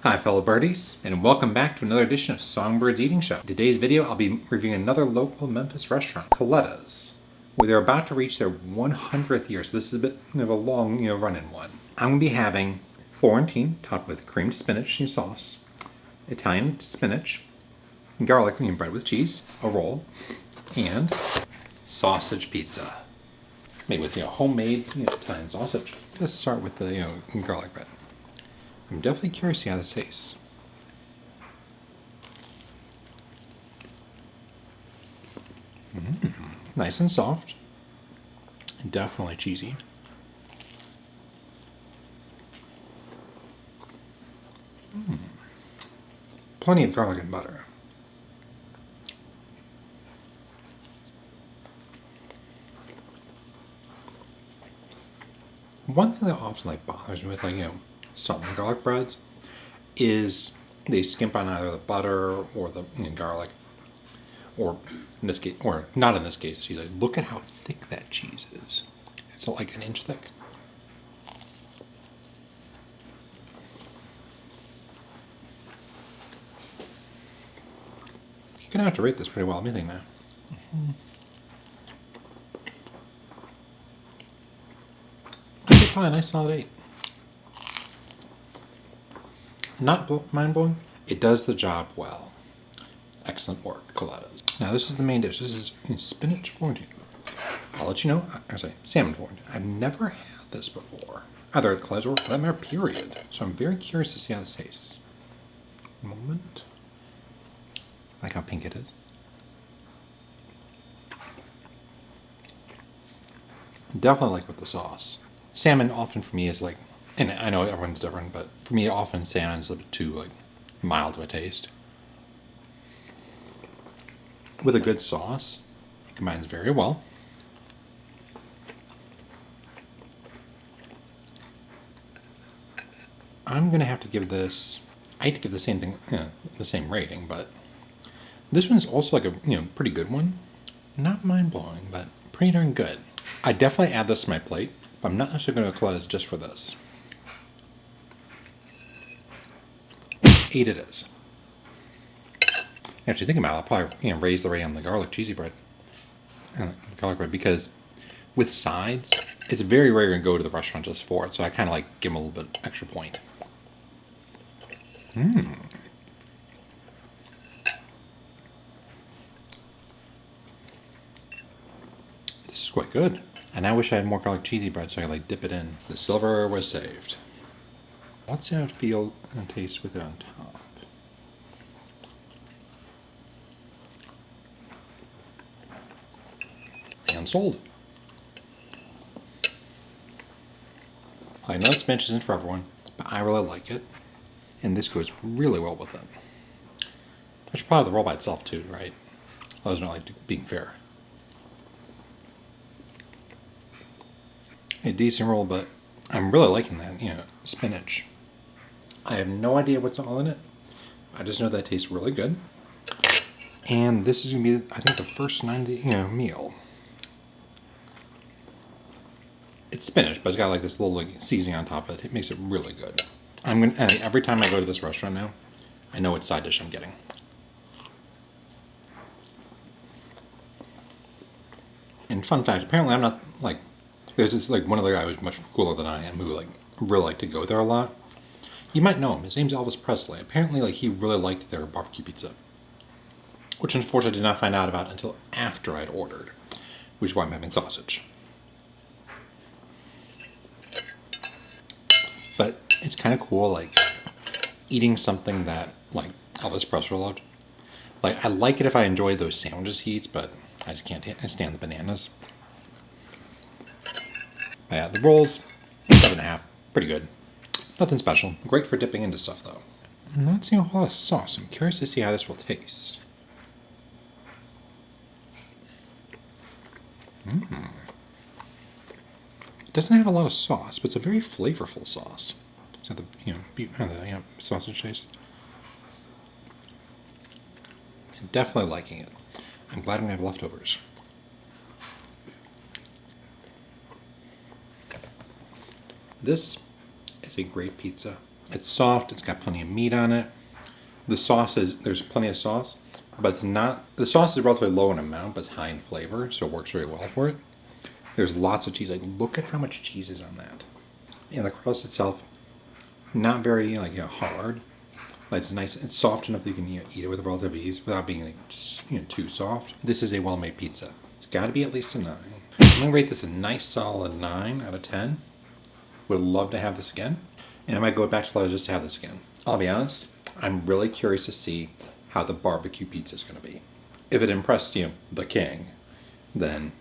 Hi fellow birdies, and welcome back to another edition of SongByrd's Eating Show. In today's video, I'll be reviewing another local Memphis restaurant, COLETTA'S, where they're about to reach their 100th year, so this is a bit of a long, run-in one. I'm going to be having Florentine topped with creamed spinach sauce, Italian spinach, garlic bread with cheese, a roll, and sausage pizza made with homemade Italian sausage. Let's start with the garlic bread. I'm definitely curious to see how this tastes. Nice and soft. Definitely cheesy. Plenty of garlic and butter. One thing that often bothers me with salt and garlic breads is they skimp on either the butter or the garlic, or in this case, or not in this case, cheese. Look at how thick that cheese is. It's like an inch thick. You're gonna have to rate this pretty well. Let me think now. Probably a nice solid 8. Not mind-blowing. It does the job well. Excellent work, COLETTA'S. Now this is the main dish. This is spinach Florentine. I'll let you know. Salmon Florentine. I've never had this before, either at COLETTA'S or for that matter, period. So I'm very curious to see how this tastes. Moment. I like how pink it is. Definitely like with the sauce. Salmon often for me is and I know everyone's different, but for me often salmon's a bit too mild of a taste. With a good sauce, it combines very well. I'm gonna have to give this. I hate to give the same thing, the same rating, but this one's also a pretty good one. Not mind blowing, but pretty darn good. I definitely add this to my plate, but I'm not necessarily going to close just for this. 8 it is. Actually, thinking about it, I'll probably raise the rating on the garlic cheesy bread, because with sides, it's very rare to go to the restaurant just for it. So I kind of give them a little bit extra point. This is quite good. And I wish I had more garlic cheesy bread so I could dip it in. The silverware was saved. Let's see how it feels and tastes with it on top. And sold. I know spinach isn't for everyone, but I really like it. And this goes really well with it. I should probably have the roll by itself too, right? I was not being fair. A decent roll, but I'm really liking that, spinach. I have no idea what's all in it. I just know that it tastes really good. And this is going to be, I think, the first 90 meal. It's spinach, but it's got this little seasoning on top of it. It makes it really good. Every time I go to this restaurant now, I know what side dish I'm getting. And fun fact, apparently I'm not there's this one other guy who's much cooler than I am who really like to go there a lot. You might know him. His name's Elvis Presley. Apparently he really liked their BBQ pizza, which unfortunately I did not find out about until after I'd ordered, which is why I'm having sausage. But it's kind of cool eating something that Elvis Presley loved. I like it if I enjoy those sandwiches he eats, but I just can't stand the bananas. Yeah, the rolls, 7.5, pretty good. Nothing special. Great for dipping into stuff, though. I'm not seeing a whole lot of sauce. I'm curious to see how this will taste. It doesn't have a lot of sauce, but it's a very flavorful sauce. So the sausage taste. I'm definitely liking it. I'm glad I'm gonna have leftovers. This is a great pizza. It's soft, it's got plenty of meat on it. The sauce there's plenty of sauce, but it's not, the sauce is relatively low in amount, but it's high in flavor, so it works very well for it. There's lots of cheese. Like, look at how much cheese is on that. And the crust itself, not very hard. Like, it's nice, it's soft enough that you can eat it with relative ease without being too soft. This is a well-made pizza. It's got to be at least a 9. I'm gonna rate this a nice solid 9 out of 10. Would love to have this again, and I might go back to Lowe's just to have this again. I'll be honest, I'm really curious to see how the barbecue pizza is going to be. If it impressed the king, then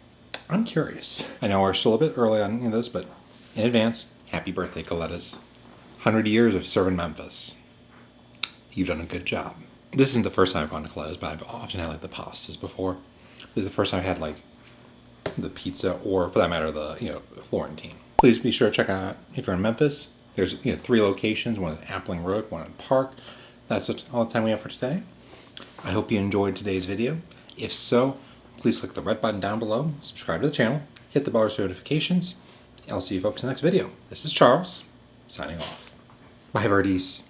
I'm curious. I know we're still a bit early on this, but in advance, happy birthday, COLETTA'S. 100 years of serving Memphis. You've done a good job. This isn't the first time I've gone to COLETTA'S, but I've often had the pastas before. This is the first time I've had the pizza, or for that matter, the Florentine. Please be sure to check out, if you're in Memphis, there's 3 locations, one at Appling Road, one at Park. That's all the time we have for today. I hope you enjoyed today's video. If so, please click the red button down below, subscribe to the channel, hit the bell for notifications. I'll see you folks in the next video. This is Charles, signing off. Bye, birdies.